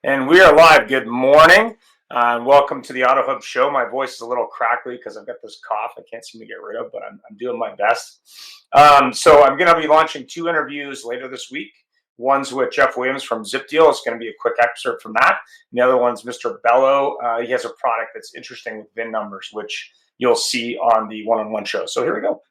And we are live. Good morning. Welcome to the Autohub Show. My voice is a little crackly because I've got this cough I can't seem to get rid of, but I'm doing my best. So I'm going to be launching 2 interviews later this week. One's with Jeff Williams from Zip Deal. It's going to be a quick excerpt from that. And the other one's Mr. Bellow. He has a product that's interesting with VIN numbers, which you'll see on the one-on-one show. So here we go.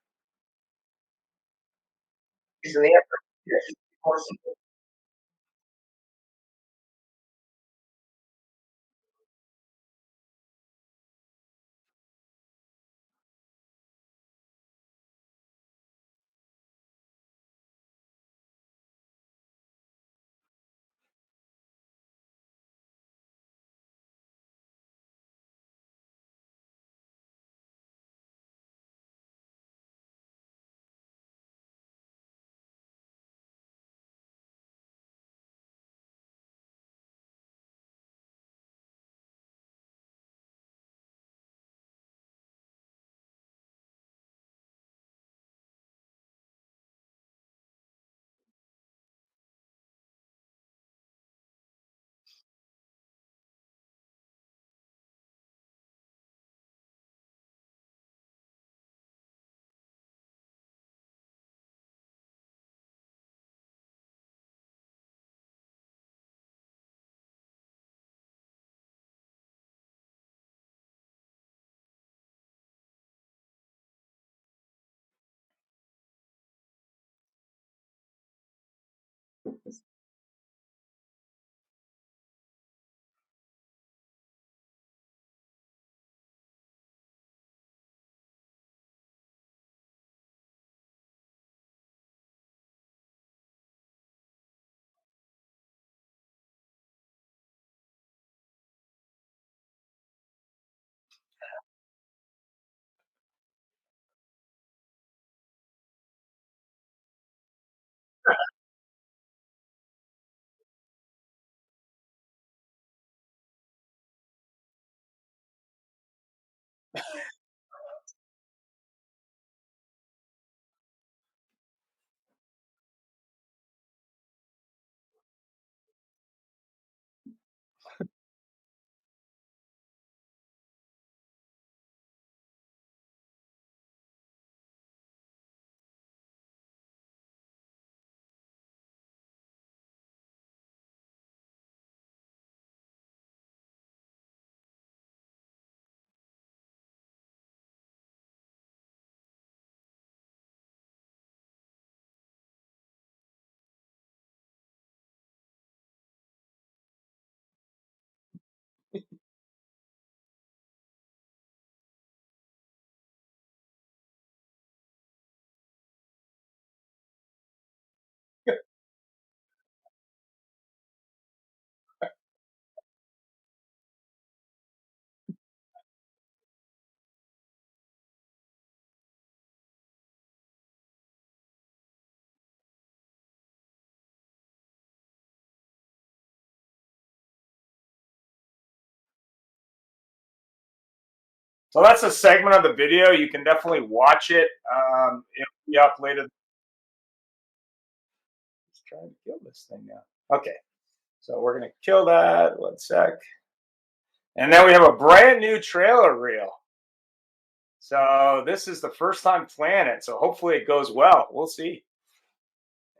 So that's a segment of the video. You can definitely watch it. It'll be up later. Let's try to kill this thing now. Okay, so we're gonna kill that. 1 sec. And then we have a brand new trailer reel. So this is the first time playing it. So hopefully it goes well. We'll see.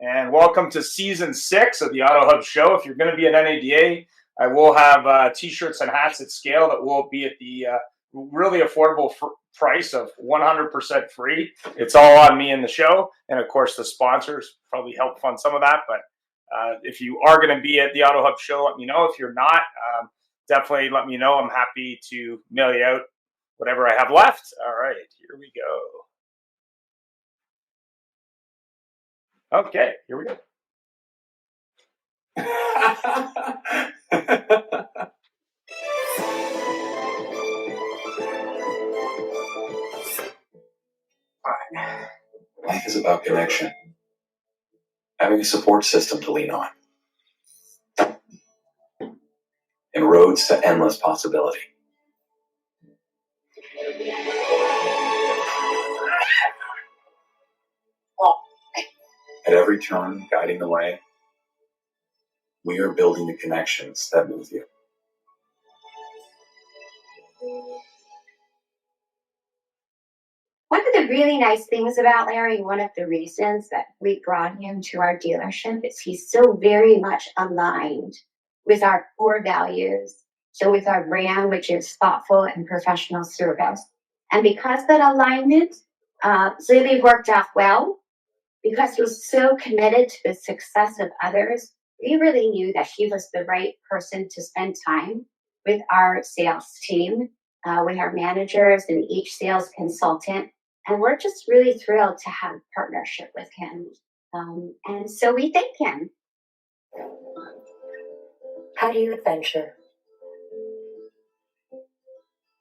And welcome to season 6 of the Autohub Show. If you're going to be at NADA, I will have t-shirts and hats at scale that will be at the really affordable price of 100% free. It's all on me in the show. And of course, the sponsors probably help fund some of that. But if you are going to be at the Autohub Show, let me know. If you're not, definitely let me know. I'm happy to mail you out whatever I have left. All right, here we go. Okay, here we go. Life is about connection, having a support system to lean on, and roads to endless possibility. At every turn, guiding the way, We are building the connections that move you. One of the really nice things about Larry, one of the reasons that we brought him to our dealership is he's so very much aligned with our core values. So with our brand, which is thoughtful and professional service. And because that alignment really worked out well, because he was so committed to the success of others, we really knew that he was the right person to spend time with our sales team, with our managers and each sales consultant. And we're just really thrilled to have a partnership with him. And so we thank him. How do you adventure?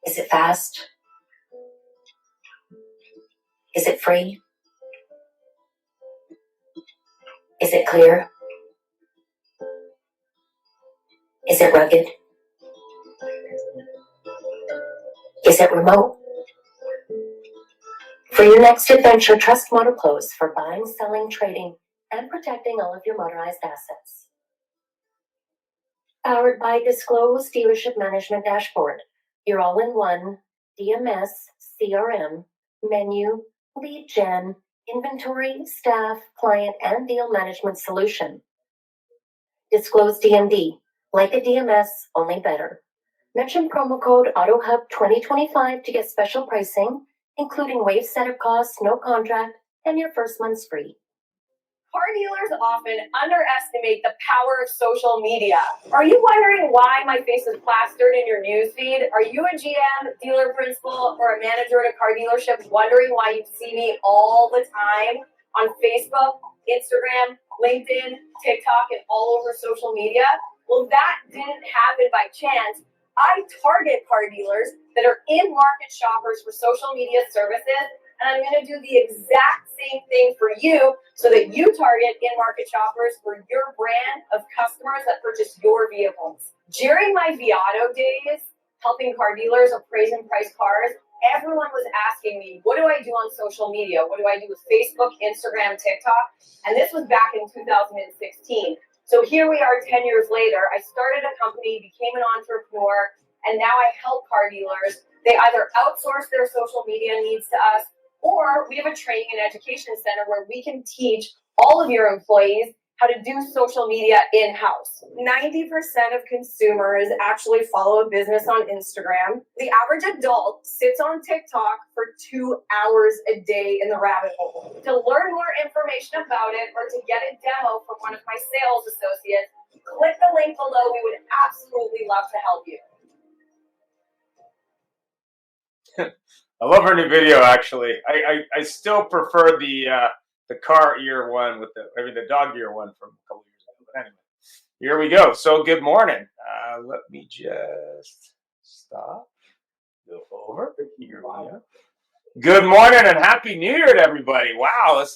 Is it fast? Is it free? Is it clear? Is it rugged? Is it remote? For your next adventure, trust MotoClose for buying, selling, trading, and protecting all of your motorized assets. Powered by Disclose Dealership Management Dashboard, your all-in-one DMS, CRM, menu, lead gen, inventory, staff, client, and deal management solution. Disclose DMD, like a DMS, only better. Mention promo code AutoHub 2025 to get special pricing, including waived setup costs, no contract, and your first month's free. Car dealers often underestimate the power of social media. Are you wondering why my face is plastered in your newsfeed? Are you a GM, dealer principal, or a manager at a car dealership wondering why you see me all the time on Facebook, Instagram, LinkedIn, TikTok, and all over social media? Well, that didn't happen by chance. I target car dealers that are in-market shoppers for social media services, and I'm going to do the exact same thing for you so that you target in-market shoppers for your brand of customers that purchase your vehicles. During my Viato days, helping car dealers appraise and price cars, everyone was asking me, what do I do on social media? What do I do with Facebook, Instagram, TikTok? And this was back in 2016. So here we are 10 years later. I started a company, became an entrepreneur, and now I help car dealers. They either outsource their social media needs to us, or we have a training and education center where we can teach all of your employees how to do social media in-house. 90% of consumers actually follow a business on Instagram. The average adult sits on TikTok for 2 hours a day in the rabbit hole. To learn more information about it or to get a demo from one of my sales associates, click the link below. We would absolutely love to help you. I love her new video. Actually, I still prefer the car ear one with the dog ear one from a couple years ago. But anyway, here we go. So good morning. Let me just stop. Go over. Here we go. Good morning and happy New Year to everybody. Wow, it's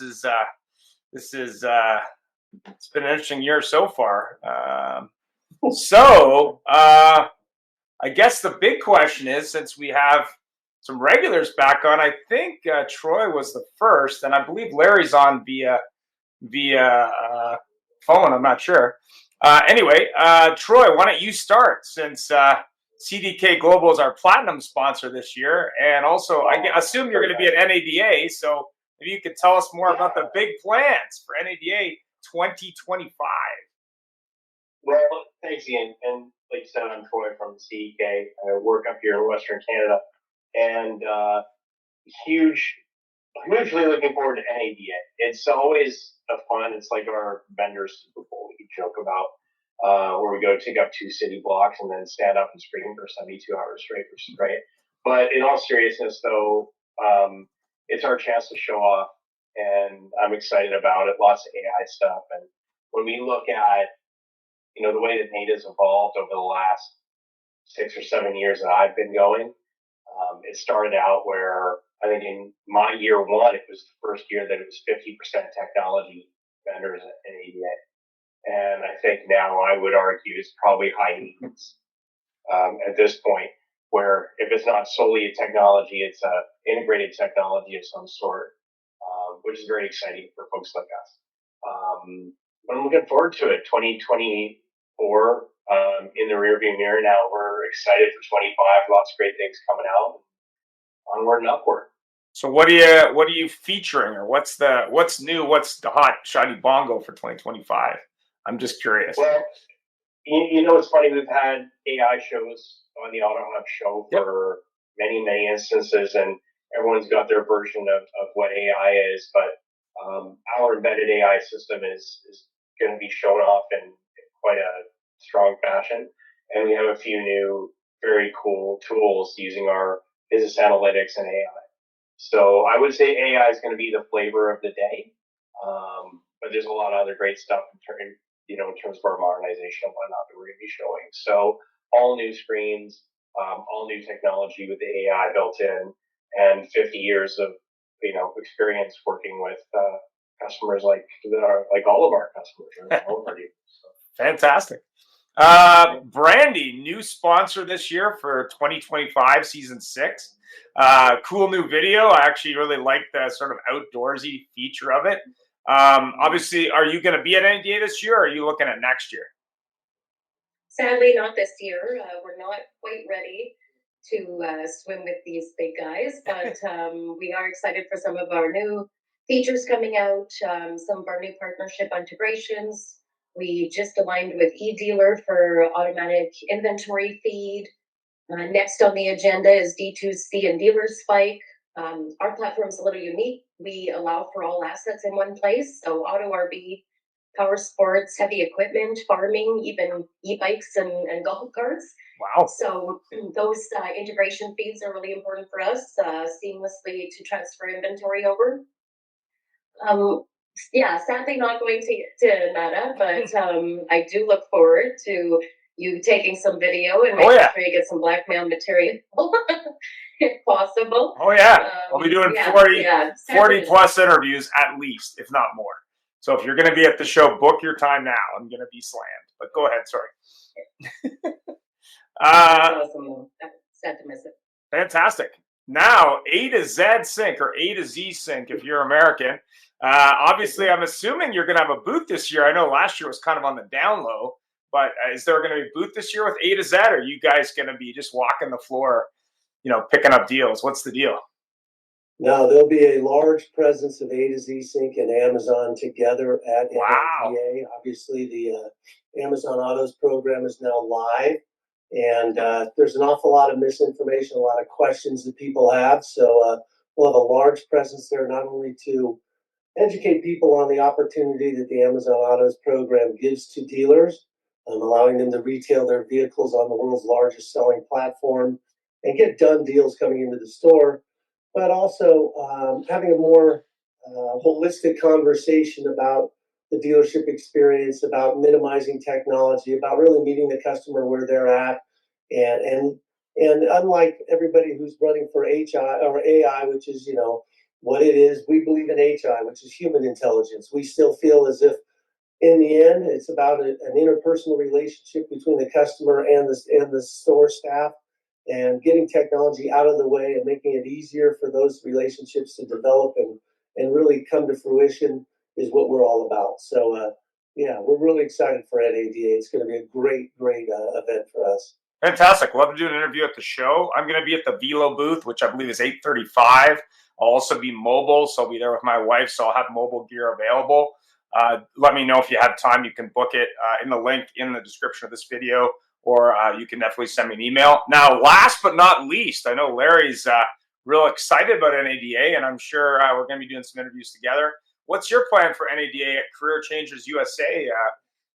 been an interesting year so far. I guess the big question is, since we have some regulars back on, I think Troy was the first, and I believe Larry's on via phone. I'm not sure. Anyway, Troy, why don't you start, since CDK Global is our platinum sponsor this year, and also I assume you're going to be at NADA, so maybe you could tell us more about the big plans for NADA 2025. Well, thanks, Ian. And like you said, I'm Troy from CDK. I work up here in Western Canada, and hugely looking forward to NADA. It's always a fun. It's like our vendor Super Bowl. We joke about where we go take up 2 city blocks and then stand up and scream for 72 hours straight, which is great. But in all seriousness, though, it's our chance to show off, and I'm excited about it. Lots of AI stuff, and when we look at the way that NADA's evolved over the last 6 or 7 years that I've been going, it started out where I think in my year one, it was the first year that it was 50% technology vendors at NADA. And I think now I would argue it's probably high 80s at this point, where if it's not solely a technology, it's a integrated technology of some sort, which is very exciting for folks like us. But I'm looking forward to it. 2025 in the rearview mirror now. We're excited for 25. Lots of great things coming out. Onward and upward. So what are you featuring, or what's new? What's the hot shiny bongo for 2025? I'm just curious. Well, you know, it's funny. We've had AI shows on the Autohub Show for many instances, and everyone's got their version of what AI is. But our embedded AI system is going to be shown off in quite a strong fashion, and we have a few new very cool tools using our business analytics and AI. So I would say AI is going to be the flavor of the day, but there's a lot of other great stuff in terms of our modernization and whatnot that we're going to be showing. So all new screens, all new technology with the AI built in, and 50 years of experience working with customers like all of our customers, all of our dealers. So. Fantastic. Brandy, new sponsor this year for 2025 season 6. Cool new video. I actually really like the sort of outdoorsy feature of it. Obviously, are you going to be at NADA this year, or are you looking at next year? Sadly, not this year. We're not quite ready to swim with these big guys, but we are excited for some of our new features coming out, some of our new partnership integrations. We just aligned with eDealer for automatic inventory feed. Next on the agenda is D2C and Dealer Spike. Our platform is a little unique. We allow for all assets in one place. So auto RV, power sports, heavy equipment, farming, even e-bikes and golf carts. Wow. So those integration feeds are really important for us, seamlessly to transfer inventory over. Sadly not going to NADA, but I do look forward to you taking some video and making sure you get some blackmail material if possible. Oh yeah, I'll be doing 40 plus interviews at least, if not more. So if you're going to be at the show, book your time now. I'm going to be slammed. But go ahead, sorry. Awesome. Sad to miss it. Fantastic. Now, A to Z Sync, or A to Z Sync if you're American. Obviously, I'm assuming you're going to have a booth this year. I know last year was kind of on the down low, but is there going to be a booth this year with A to Z, or are you guys going to be just walking the floor, picking up deals? What's the deal? No, there'll be a large presence of A to Z Sync and Amazon together at NADA. Obviously, the Amazon Autos program is now live, and there's an awful lot of misinformation, a lot of questions that people have. So we'll have a large presence there, not only to educate people on the opportunity that the Amazon Autos program gives to dealers, allowing them to retail their vehicles on the world's largest selling platform and get done deals coming into the store, but also having a more holistic conversation about the dealership experience, about minimizing technology, about really meeting the customer where they're at. And unlike everybody who's running for HI or AI, which is, what it is, we believe in HI, which is human intelligence. We still feel as if in the end, it's about an interpersonal relationship between the customer and the store staff, and getting technology out of the way and making it easier for those relationships to develop and really come to fruition is what we're all about. So, we're really excited for NADA. It's going to be a great event for us. Fantastic. Love to do an interview at the show. I'm going to be at the Bellow booth, which I believe is 8:35. I'll also be mobile, so I'll be there with my wife, so I'll have mobile gear available. Let me know if you have time. You can book it in the link in the description of this video, or you can definitely send me an email. Now, last but not least, I know Larry's real excited about NADA, and I'm sure we're going to be doing some interviews together. What's your plan for NADA at Career Changers USA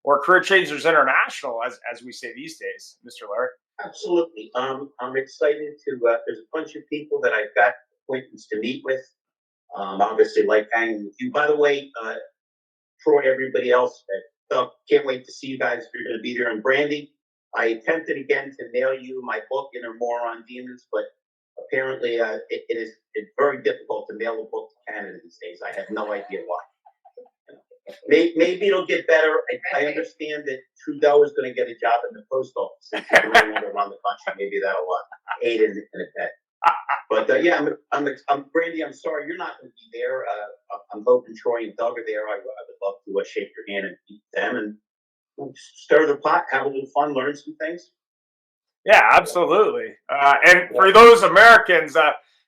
or Career Changers International, as we say these days, Mr. Larry? Absolutely. I'm excited to, there's a bunch of people that I've got appointments to meet with. Obviously like hanging with you. By the way, Troy, everybody else, can't wait to see you guys if you're going to be there. And Brandy, I attempted again to mail you my book, Inner Moron Demons, but apparently it's very difficult to mail a book to Canada these days. I have no idea why. Maybe it'll get better. I understand that Trudeau is going to get a job in the post office since he's going to run the country. Maybe that'll aid in a bit. But I'm Brandy. I'm sorry you're not going to be there. I'm hoping Troy and Doug are there. I would love to shake your hand and meet them. And stir the pot, have a little fun, learn some things. Yeah, absolutely. And for those Americans,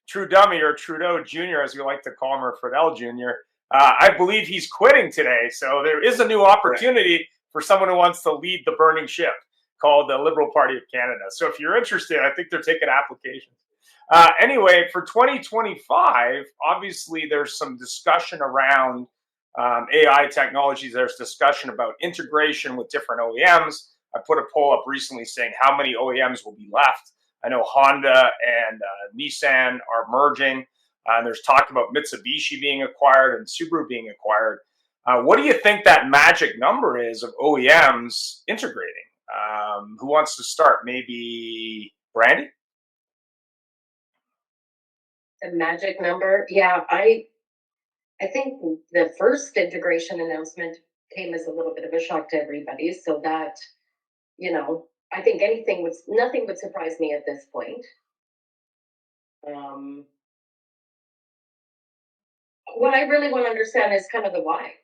True Dummy or Trudeau Jr., as we like to call him, or Fidel Jr., I believe he's quitting today. So there is a new opportunity for someone who wants to lead the burning ship called the Liberal Party of Canada. So if you're interested, I think they're taking applications. Anyway, for 2025, obviously there's some discussion around AI technologies. There's discussion about integration with different OEMs. I put a poll up recently saying how many OEMs will be left. I know Honda and Nissan are merging. There's talk about Mitsubishi being acquired and Subaru being acquired. What do you think that magic number is of OEMs integrating? Who wants to start? Maybe Brandy? The magic number? Yeah, I think the first integration announcement came as a little bit of a shock to everybody. So that, I think nothing would surprise me at this point. What I really want to understand is kind of the why.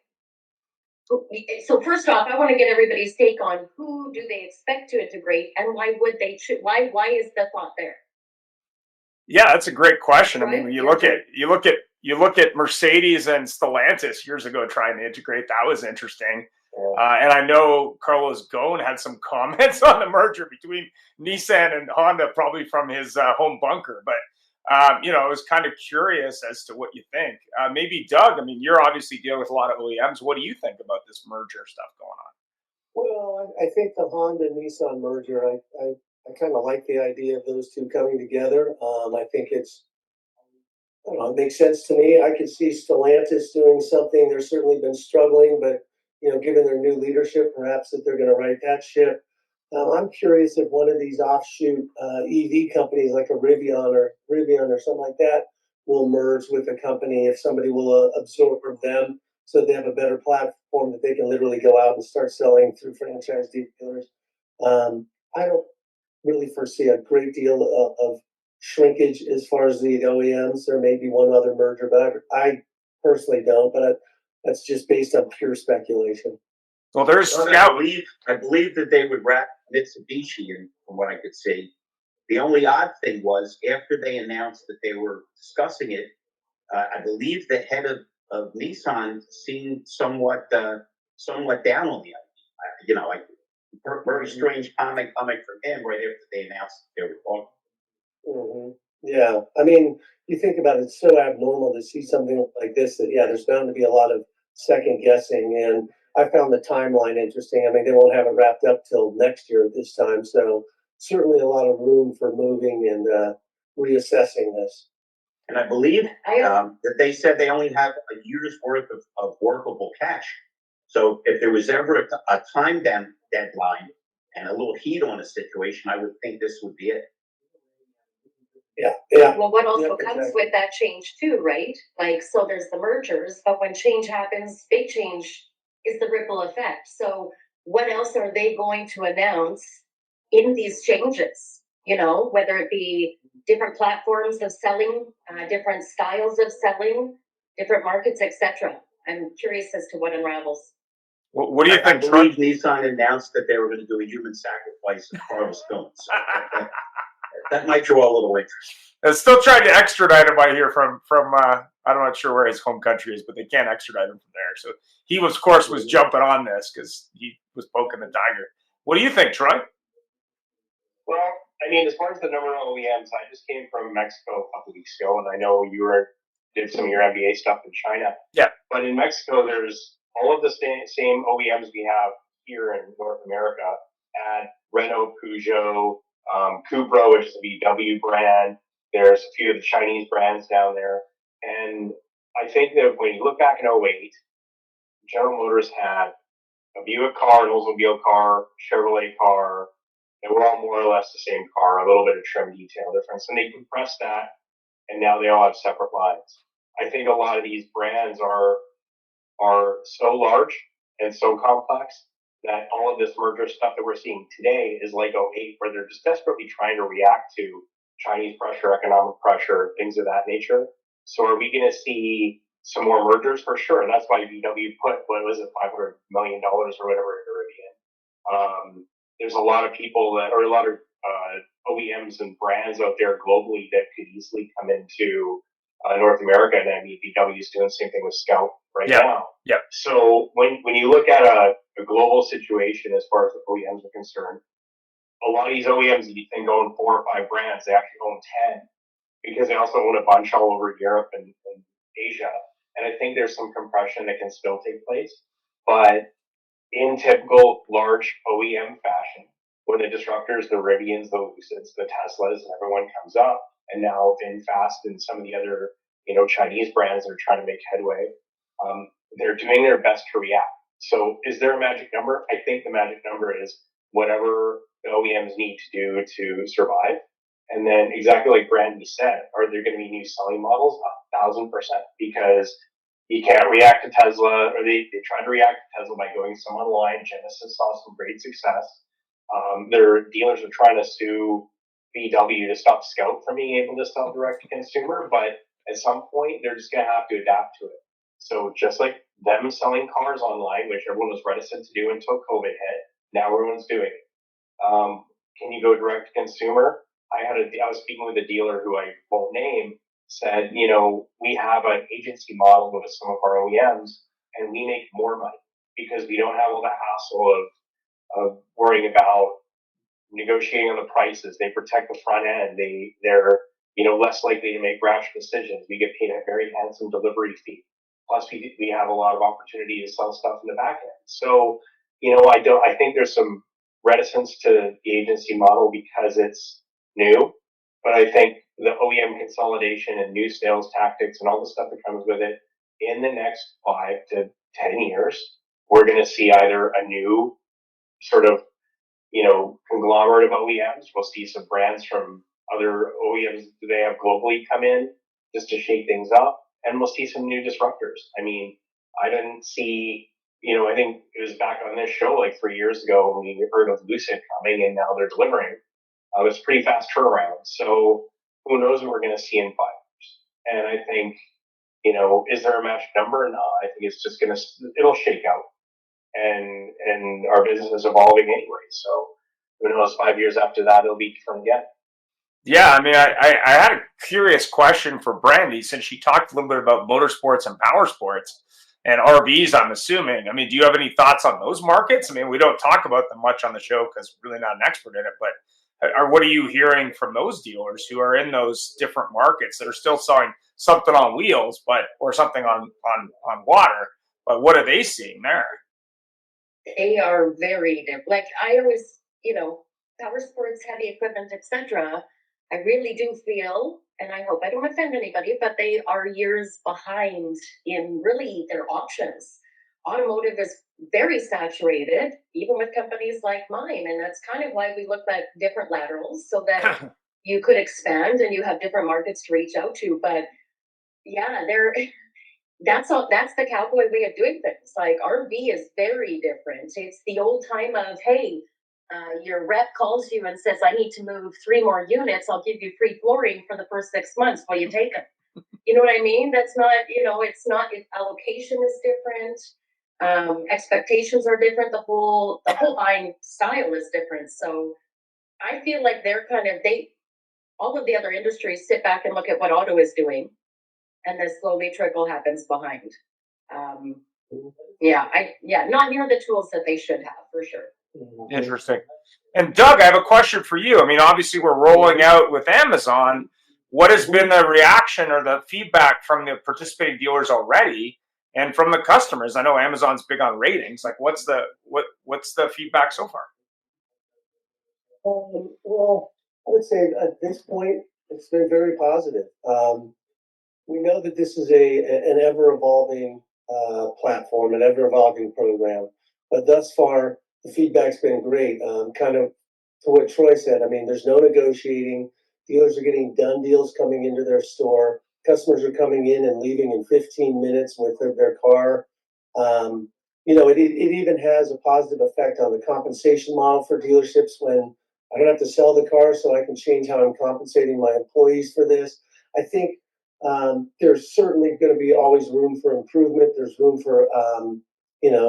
So first off, I want to get everybody's take on who do they expect to integrate and why would they why is the thought there? Yeah, that's a great question. Right? I mean, when you look at Mercedes and Stellantis years ago trying to integrate, that was interesting. And I know Carlos Ghosn had some comments on the merger between Nissan and Honda, probably from his home bunker. But I was kind of curious as to what you think. Maybe Doug. I mean, you're obviously dealing with a lot of OEMs. What do you think about this merger stuff going on? Well, I think the Honda Nissan merger, I kind of like the idea of those two coming together. I think it makes sense to me. I could see Stellantis doing something. They've certainly been struggling, but given their new leadership, perhaps that they're going to right that ship. I'm curious if one of these offshoot EV companies like a Rivian or something like that will merge with a company, if somebody will absorb them so they have a better platform that they can literally go out and start selling through franchise dealers. I don't really foresee a great deal of shrinkage as far as the OEMs. There may be one other merger, but I personally don't. But that's just based on pure speculation. Well, there's I believe that they would wrap Mitsubishi in, from what I could see. The only odd thing was after they announced that they were discussing it, I believe the head of Nissan seemed somewhat down on the idea. Very strange comment coming from him right after they announced they were talking. Mm-hmm. Yeah, I mean, you think about it, it's so abnormal to see something like this that there's bound to be a lot of second guessing, and I found the timeline interesting. I mean, they won't have it wrapped up till next year at this time, so certainly a lot of room for moving and reassessing this. And I believe that they said they only have a year's worth of workable cash. So if there was ever a time deadline and a little heat on a situation, I would think this would be it. Yeah. Well, what also comes with that change too, right? Like, so there's the mergers, but when change happens, big change is the ripple effect. So what else are they going to announce in these changes? Whether it be different platforms of selling, different styles of selling, different markets, etc. I'm curious as to what unravels. Well, what do you think? I believe Nissan announced that they were going to do a human sacrifice of Carlos Ghosn. So that might draw a little interest. They're still trying to extradite him, I hear, from I'm not sure where his home country is, but they can't extradite him from there. So he was, of course, jumping on this because he was poking the tiger. What do you think, Troy? Well, I mean, as far as the number of OEMs, I just came from Mexico a couple weeks ago, and I know you did some of your MBA stuff in China. Yeah. But in Mexico, there's all of the same OEMs we have here in North America at Renault, Peugeot, Cupra, which is a VW brand. There's a few of the Chinese brands down there. And I think that when you look back in 2008, General Motors had a Buick car, an Oldsmobile car, Chevrolet car. They were all more or less the same car, a little bit of trim detail difference. And they compressed that, and now they all have separate lines. I think a lot of these brands are so large and so complex that all of this merger stuff that we're seeing today is like 2008, where they're just desperately trying to react to Chinese pressure, economic pressure, things of that nature. So are we going to see some more mergers? For sure. That's why VW put, what was it, $500 million or whatever into Rivian. There's a lot of people that, or a lot of OEMs and brands out there globally that could easily come into North America. And I mean, VW is doing the same thing with Scout right now. Yeah. So when you look at a global situation as far as the OEMs are concerned, a lot of these OEMs that you think own 4 or 5 brands, they actually own 10 because they also own a bunch all over Europe and Asia. And I think there's some compression that can still take place. But in typical large OEM fashion, when the disruptors, the Rivians, the Lucids, the Teslas, and everyone comes up, and now VinFast and some of the other, Chinese brands are trying to make headway, they're doing their best to react. So is there a magic number? I think the magic number is whatever the OEMs need to do to survive. And then exactly like Brandy said, are there going to be new selling models? 1,000%, because you can't react to Tesla, or they tried to react to Tesla by going some online. Genesis saw some great success. Their dealers are trying to sue VW to stop Scout from being able to sell direct to consumer, but at some point they're just going to have to adapt to it. So just like them selling cars online, which everyone was reticent to do until COVID hit, now everyone's doing it. Can you go direct to consumer? I was speaking with a dealer who I won't name, said, we have an agency model with some of our OEMs, and we make more money because we don't have all the hassle of worrying about negotiating on the prices. They protect the front end. They're less likely to make rash decisions. We get paid a very handsome delivery fee. Plus, we have a lot of opportunity to sell stuff in the back end. So, I think there's some reticence to the agency model because it's new, but I think the OEM consolidation and new sales tactics and all the stuff that comes with it, in the next 5 to 10 years, we're going to see either a new sort of, conglomerate of OEMs. We'll see some brands from other OEMs that they have globally come in just to shake things up, and we'll see some new disruptors. I mean, I didn't see, I think it was back on this show like 3 years ago when we heard of Lucid coming, and now they're delivering. It was a pretty fast turnaround. So who knows what we're going to see in 5 years? And I think, is there a magic number? No, I think it's just it'll shake out. And our business is evolving anyway. So who knows, 5 years after that, it'll be different again. Yeah, I mean, I had a curious question for Brandy, since she talked a little bit about motorsports and power sports and RVs, I'm assuming. I mean, do you have any thoughts on those markets? I mean, we don't talk about them much on the show because we're really not an expert in it, but what are you hearing from those dealers who are in those different markets that are still selling something on wheels, or something on water, but what are they seeing there? They are very different. Like I always, power sports, heavy equipment, etc. I really do feel, and I hope I don't offend anybody, but they are years behind in really their options. Automotive is very saturated, even with companies like mine, and that's kind of why we looked at different laterals so that you could expand and you have different markets to reach out to. But yeah, that's the cowboy way of doing things. Like RV is very different. It's the old time of, hey, your rep calls you and says, I need to move 3 more units. I'll give you free flooring for the first 6 months while you take them. You know what I mean? That's not, it's not, allocation is different. Expectations are different. The whole buying style is different. So I feel like they're all of the other industries sit back and look at what auto is doing, and then slowly trickle happens behind. Not near the tools that they should have, for sure. Interesting. And Doug, I have a question for you. I mean, obviously we're rolling out with Amazon. What has been the reaction or the feedback from the participating dealers already and from the customers? I know Amazon's big on ratings. Like, what's the feedback so far? Well, I would say at this point, it's been very positive. We know that this is an ever-evolving platform, an ever-evolving program, but thus far, the feedback's been great. Kind of to what Troy said, I mean, there's no negotiating. Dealers are getting done deals coming into their store. Customers are coming in and leaving in 15 minutes with their car. It even has a positive effect on the compensation model for dealerships when I don't have to sell the car, so I can change how I'm compensating my employees for this. I think there's certainly going to be always room for improvement. There's room for,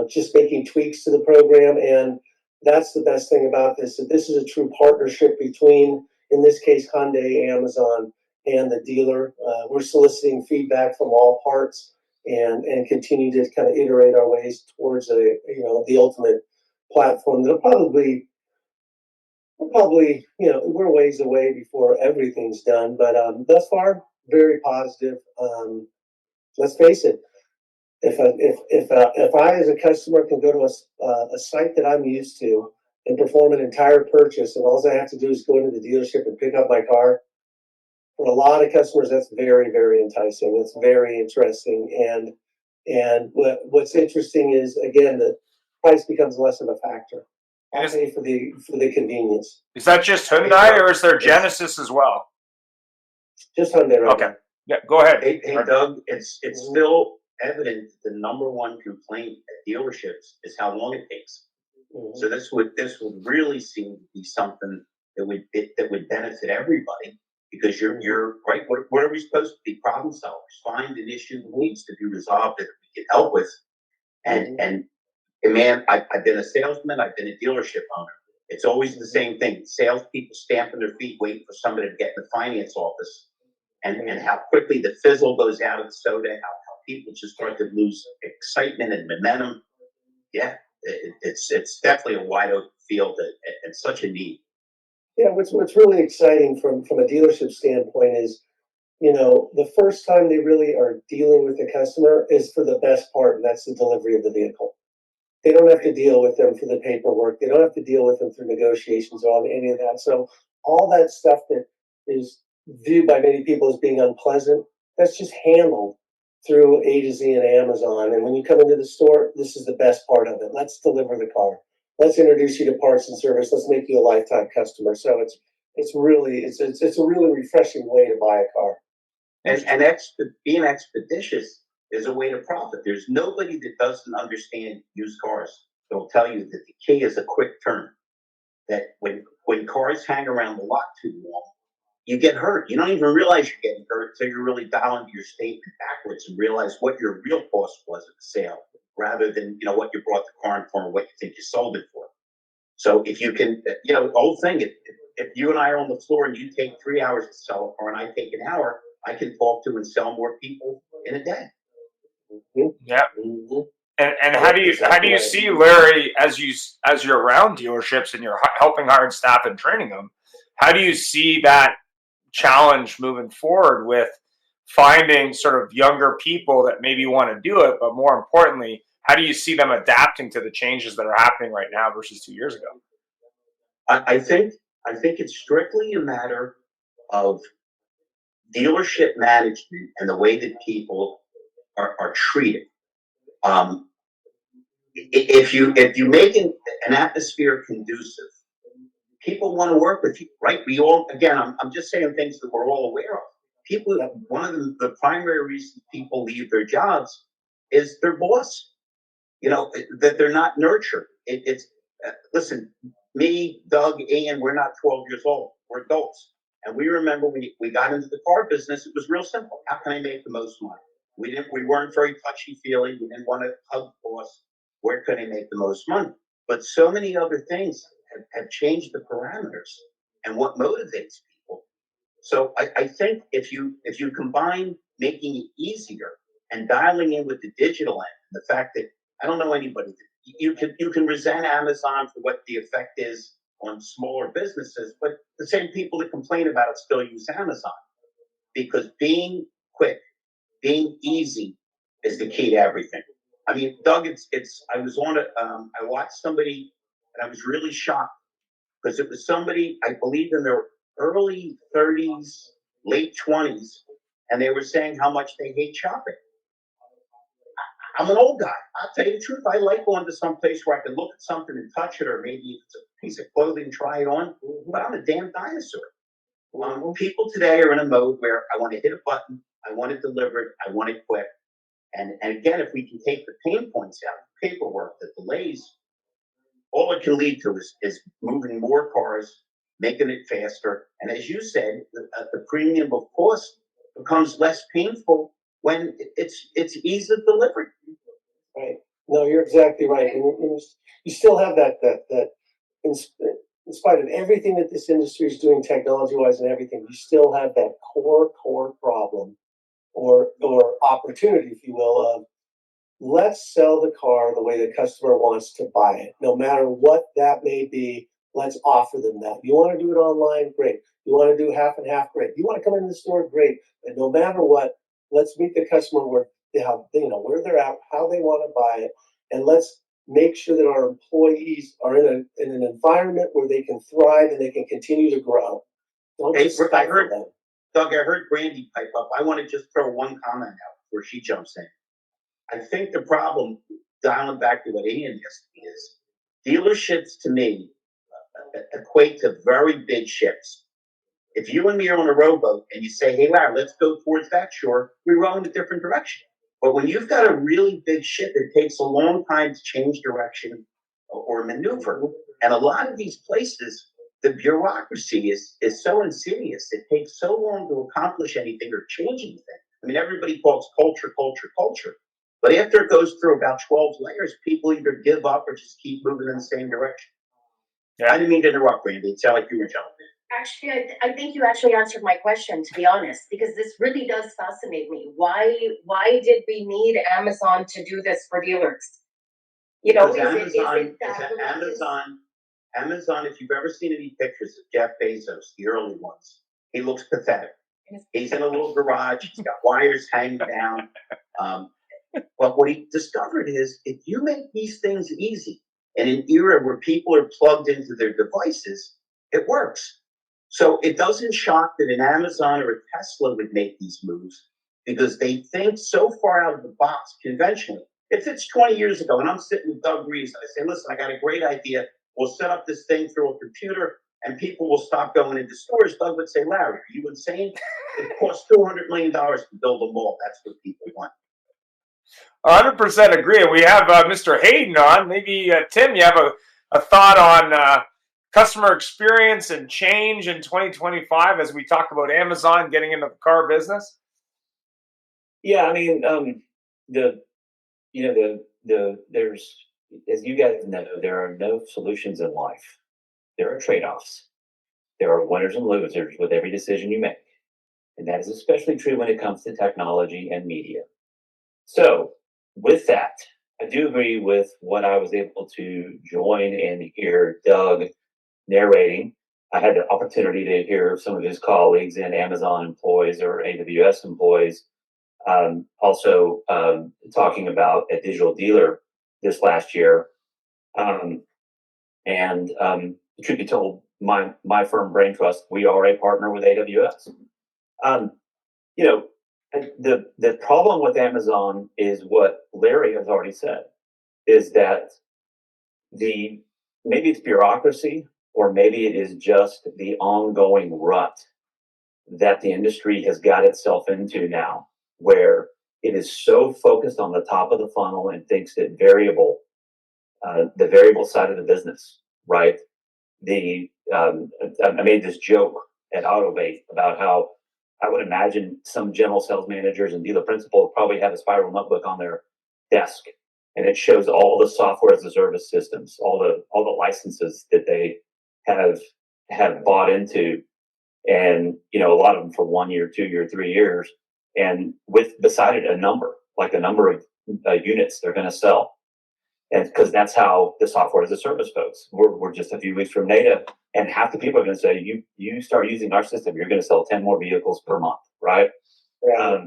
just making tweaks to the program. And that's the best thing about this. That this is a true partnership between, in this case, Hyundai, Amazon, and the dealer. We're soliciting feedback from all parts and continue to kind of iterate our ways towards the ultimate platform. That'll probably we're ways away before everything's done, but thus far very positive. Let's face it. If I as a customer can go to a site that I'm used to and perform an entire purchase, and all I have to do is go into the dealership and pick up my car, for a lot of customers that's very, very enticing. It's very interesting, and what's interesting is, again, the price becomes less of a factor. I pay for the convenience. Is that just Hyundai, or is there Genesis as well? Just Hyundai right Okay. now. Yeah, go ahead. Hey, Doug, it's still evident the number one complaint at dealerships is how long it takes. So this would really seem to be something that would benefit everybody, because you're right. What are we supposed to be? Problem solvers. Find an issue that needs to be resolved that we can help with. And man, I've been a salesman. I've been a dealership owner. It's always the same thing. Salespeople stamping their feet, waiting for somebody to get in the finance office, and how quickly the fizzle goes out of the soda. How people just start to lose excitement and momentum. Yeah, it's definitely a wide open field and such a need. Yeah, what's really exciting from a dealership standpoint is, the first time they really are dealing with the customer is for the best part, and that's the delivery of the vehicle. They don't have to deal with them for the paperwork. They don't have to deal with them through negotiations or any of that. So all that stuff that is viewed by many people as being unpleasant, that's just handled through A to Z and Amazon. And when you come into the store, this is the best part of it. Let's deliver the car. Let's introduce you to parts and service. Let's make you a lifetime customer. So it's a really refreshing way to buy a car. And being expeditious is a way to profit. There's nobody that doesn't understand used cars. They'll tell you that the key is a quick turn. That when cars hang around the lot too long, you get hurt. You don't even realize you're getting hurt until you really dial into your statement backwards and realize what your real cost was at the sale, rather than what you brought the car in for and what you think you sold it for. So if you can, the whole thing. If you and I are on the floor and you take 3 hours to sell a car and I take an hour, I can talk to and sell more people in a day. Yeah. And how do you see, Larry, as you're around dealerships and you're helping hire staff and training them, how do you see that challenge moving forward with finding sort of younger people that maybe want to do it, but more importantly, how do you see them adapting to the changes that are happening right now versus 2 years ago? I think it's strictly a matter of dealership management and the way that people are treated. If you make an atmosphere conducive, people want to work with you, right? We all, again, I'm just saying things that we're all aware of. People, one of the primary reasons people leave their jobs is their boss. That they're not nurtured. Listen, me, Doug, Ian, we're not 12 years old. We're adults. And we remember when we got into the car business, it was real simple. How can I make the most money? We weren't very touchy-feely. We didn't want to hug the boss. Where could I make the most money? But so many other things have changed the parameters and what motivates people. So I think if you combine making it easier and dialing in with the digital end, the fact that I don't know anybody that you can resent Amazon for what the effect is on smaller businesses, but the same people that complain about it still use Amazon, because being quick, being easy is the key to everything. I mean, Doug, I was on I watched somebody and I was really shocked, because it was somebody, I believe, in their early 30s, late 20s, and they were saying how much they hate shopping. I'm an old guy. I'll tell you the truth. I like going to some place where I can look at something and touch it, or maybe if it's a piece of clothing, try it on. But I'm a damn dinosaur. People today are in a mode where I want to hit a button, I want it delivered, I want it quick. And again, if we can take the pain points out, the paperwork, the delays, all it can lead to is moving more cars, making it faster. And as you said, the premium of cost becomes less painful when it's ease of delivery. Right. No, you're exactly right. And you still have that in spite of everything that this industry is doing technology-wise and everything, you still have that core problem or opportunity, if you will, of let's sell the car the way the customer wants to buy it. No matter what that may be, let's offer them that. You want to do it online? Great. You want to do half and half? Great. You want to come into the store? Great. But no matter what, let's meet the customer where they're at, how they want to buy it, and let's make sure that our employees are in an environment where they can thrive and they can continue to grow. Don't Hey, just Rick, I stifle heard them. Doug, I heard Brandy pipe up. I want to just throw one comment out before she jumps in. I think the problem, dialing back to what Ian asked me, is dealerships to me equate to very big ships. If you and me are on a rowboat and you say, hey, Larry, let's go towards that shore, we row in a different direction. But when you've got a really big ship, it takes a long time to change direction or maneuver. And a lot of these places, the bureaucracy is so insidious. It takes so long to accomplish anything or change anything. I mean, everybody talks culture. But after it goes through about 12 layers, people either give up or just keep moving in the same direction. Yeah. I didn't mean to interrupt, Randy. It sounded like you were jumping in. Actually, I think you actually answered my question, to be honest, because this really does fascinate me. Why did we need Amazon to do this for dealers? You know, Amazon, if you've ever seen any pictures of Jeff Bezos, the early ones, he looks pathetic. He's in a little garage. He's got wires hanging down. But what he discovered is if you make these things easy in an era where people are plugged into their devices, it works. So it doesn't shock that an Amazon or a Tesla would make these moves because they think so far out of the box conventionally. If it's 20 years ago and I'm sitting with Doug Reeves and I say, listen, I got a great idea. We'll set up this thing through a computer and people will stop going into stores. Doug would say, Larry, are you insane? It costs $200 million to build a mall. That's what people want. 100% agree. We have Mr. Hayden on. Maybe, Tim, you have a thought on customer experience and change in 2025 as we talk about Amazon getting into the car business? Yeah, I mean, there's, as you guys know, there are no solutions in life. There are trade-offs. There are winners and losers with every decision you make. And that is especially true when it comes to technology and media. So with that, I do agree with what I was able to join and hear Doug narrating. I had the opportunity to hear some of his colleagues and Amazon employees or AWS employees also talking about a digital dealer this last year. And the truth be told, my firm, Brain Trust, we are a partner with AWS. The problem with Amazon is what Larry has already said, is that maybe it's bureaucracy, or maybe it is just the ongoing rut that the industry has got itself into now, where it is so focused on the top of the funnel and thinks that the variable side of the business, right? I made this joke at Autobate about how I would imagine some general sales managers and dealer principals probably have a spiral notebook on their desk, and it shows all the software as a service systems, all the licenses that they have bought into, and a lot of them for 1 year, 2 year, 3 years, and with beside it a number of units they're going to sell, and because that's how the software as a service folks. We're just a few weeks from NADA, and half the people are going to say, you start using our system, you're going to sell 10 more vehicles per month, right? Yeah.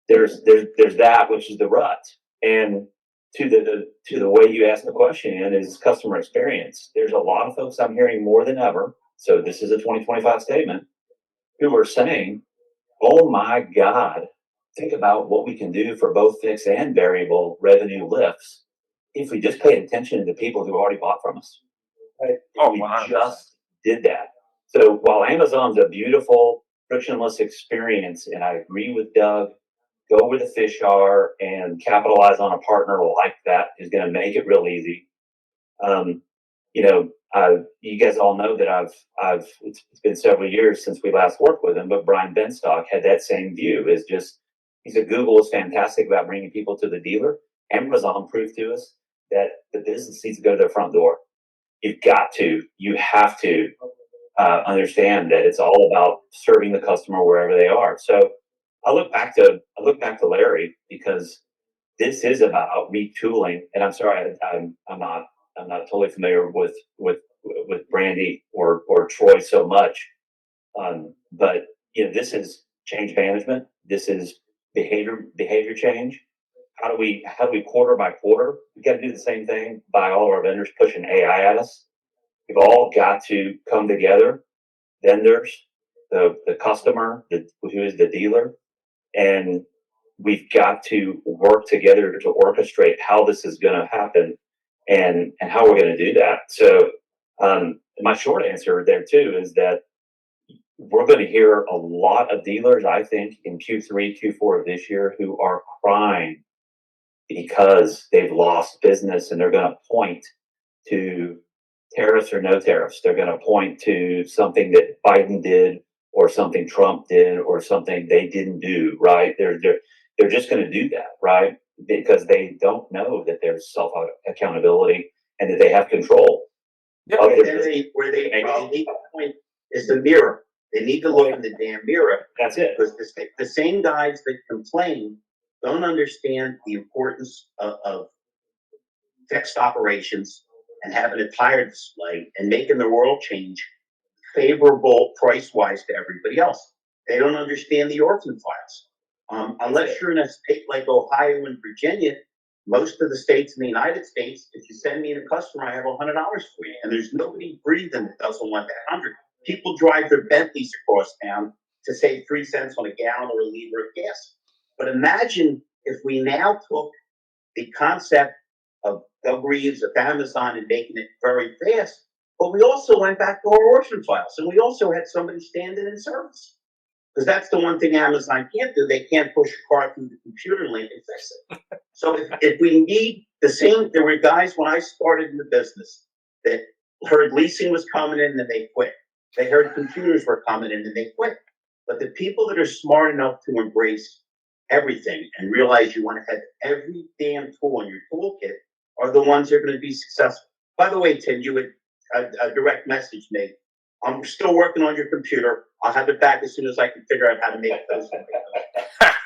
There's that, which is the rut, and to the way you ask the question is customer experience. There's a lot of folks I'm hearing more than ever. So this is a 2025 statement, who are saying, oh my God, think about what we can do for both fixed and variable revenue lifts if we just paid attention to the people who already bought from us. Right? We 100%. Just did that. So while Amazon's a beautiful, frictionless experience, and I agree with Doug, go where the fish are and capitalize on a partner like that is going to make it real easy. You guys all know that it's been several years since we last worked with him, but Brian Benstock had that same view. He said Google is fantastic about bringing people to the dealer. Amazon proved to us that the business needs to go to their front door. you have to understand that it's all about serving the customer wherever they are. So I look back to Larry, because this is about retooling. And I'm sorry, I'm not totally familiar with Brandy or Troy so much, but this is change management. This is behavior change. How do we quarter by quarter? We got to do the same thing by all of our vendors pushing AI at us. We've all got to come together, vendors, the customer, who is the dealer, and we've got to work together to orchestrate how this is going to happen and how we're going to do that. So my short answer there too is that we're going to hear a lot of dealers, I think, in Q3, Q4 of this year who are crying because they've lost business, and they're going to point to tariffs or no tariffs. They're going to point to something that Biden did, or something Trump did, or something they didn't do, right? They're just going to do that, right? Because they don't know that there's self-accountability and that they have control. Yeah, where they need to point is the mirror. They need to look in the damn mirror. That's it. Because the same guys that complain don't understand the importance of fixed operations and having a tire display and making the world change favorable price-wise to everybody else. They don't understand the orphan files. Unless you're in a state like Ohio and Virginia, most of the states in the United States, if you send me a customer, I have $100 for you. And there's nobody breathing that doesn't want that 100. People drive their Bentleys across town to save 3 cents on a gallon or a liter of gas. But imagine if we now took the concept of Doug Reeves, of Amazon, and making it very fast, but we also went back to our orphan files, and we also had somebody standing in service. Because that's the one thing Amazon can't do. They can't push a car through the computer link and fix it. So if we need the same, there were guys when I started in the business that heard leasing was coming in and they quit. They heard computers were coming in and they quit. But the people that are smart enough to embrace everything and realize you want to have every damn tool in your toolkit are the ones that are going to be successful. By the way, Tim, you would a direct message me. I'm still working on your computer. I'll have it back as soon as I can figure out how to make those.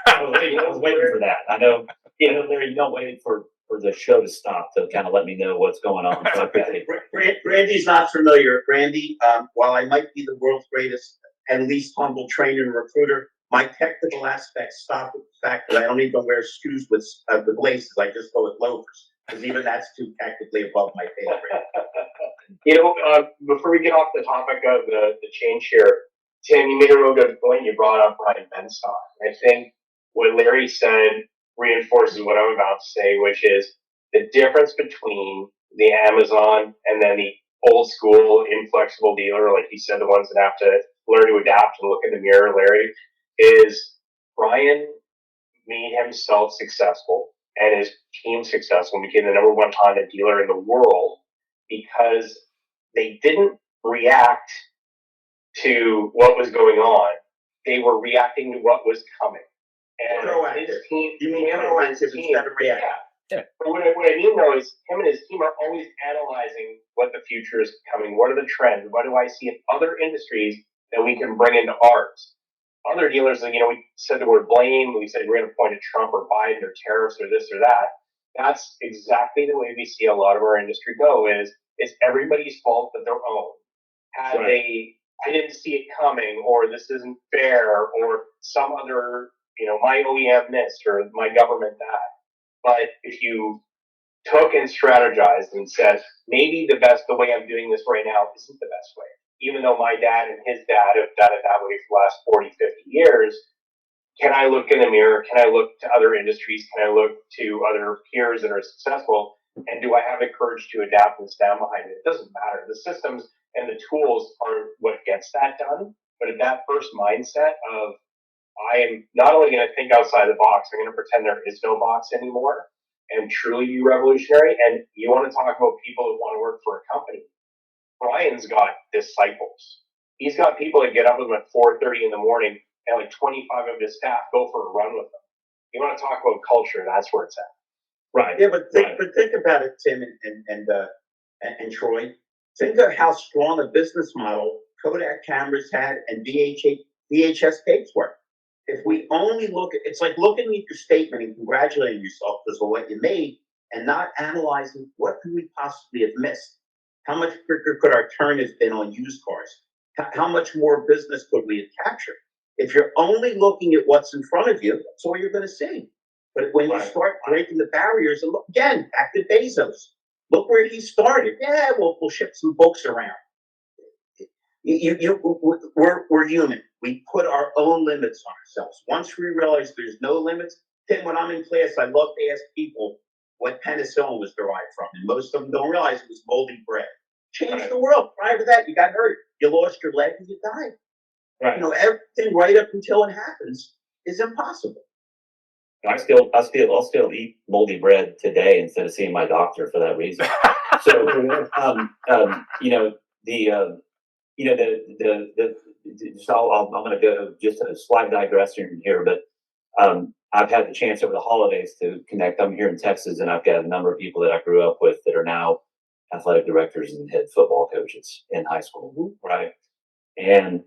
I was waiting for that. I know, Larry, you don't wait for the show to stop to kind of let me know what's going on. So Brandy's not familiar. Brandy, while I might be the world's greatest and least humble trainer and recruiter, my technical aspects stop with the fact that I don't even wear shoes with laces. I just go with loafers, because even that's too technically above my pay grade. Before we get off the topic of the change here, Tim, you made a real good point. You brought up Brian Benstock. I think what Larry said reinforces what I'm about to say, which is the difference between the Amazon and then the old school inflexible dealer, like you said, the ones that have to learn to adapt and look in the mirror, Larry, is Brian made himself successful and his team successful and became the number one Honda dealer in the world because they didn't react to what was going on. They were reacting to what was coming. And proactive. His team, you mean proactive instead of reactive? Yeah. But what I mean though is him and his team are always analyzing what the future is coming. What are the trends? What do I see in other industries that we can bring into ours? Other dealers, we said the word blame. We said we're going to point at Trump or Biden or tariffs or this or that. That's exactly the way we see a lot of our industry go. Is it's everybody's fault but their own. I didn't see it coming, or this isn't fair, or some other, my OEM missed, or my government that. But if you took and strategized and said, maybe the way I'm doing this right now isn't the best way, even though my dad and his dad have done it that way for the last 40, 50 years, can I look in the mirror? Can I look to other industries? Can I look to other peers that are successful? And do I have the courage to adapt and stand behind it? It doesn't matter. The systems and the tools are what gets that done. But at that first mindset of, I am not only going to think outside the box, I'm going to pretend there is no box anymore and truly be revolutionary. And you want to talk about people that want to work for a company. Brian's got disciples. He's got people that get up with him at 4:30 in the morning and like 25 of his staff go for a run with him. You want to talk about culture, that's where it's at. Right. Yeah, but think about it, Tim and Troy. Think of how strong a business model Kodak cameras had and VHS tapes were. If we only look at, it's like looking at your statement and congratulating yourself because of what you made and not analyzing what could we possibly have missed. How much quicker could our turn have been on used cars? How much more business could we have captured? If you're only looking at what's in front of you, that's all you're going to see. But when you start breaking the barriers, and look again, back to Bezos, look where he started. Yeah, we'll ship some books around. We're human. We put our own limits on ourselves. Once we realize there's no limits, Tim, when I'm in class, I love to ask people what penicillin was derived from, and most of them don't realize it was moldy bread. Changed the world. Prior to that, you got hurt, you lost your leg, and you died. Right. You know, everything right up until it happens is impossible. I'll still eat moldy bread today instead of seeing my doctor for that reason. So, I'm going to go just a slight digression here, but I've had the chance over the holidays to connect. I'm here in Texas, and I've got a number of people that I grew up with that are now athletic directors and head football coaches in high school, right? And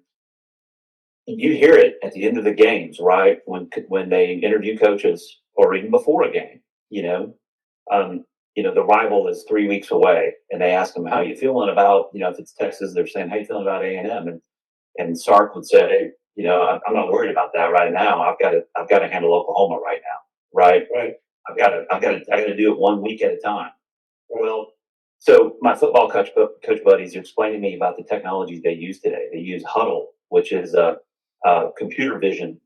you hear it at the end of the games, right? When they interview coaches, or even before a game, the rival is 3 weeks away, and they ask them, "How are you feeling about?" If it's Texas, they're saying, "How you feeling about A&M?" And Sark would say, "I'm not worried about that right now. I've got to handle Oklahoma right now, right? Right. I got to do it 1 week at a time." Well, so my football coach buddies are explaining to me about the technologies they use today. They use Huddle, which is a computer vision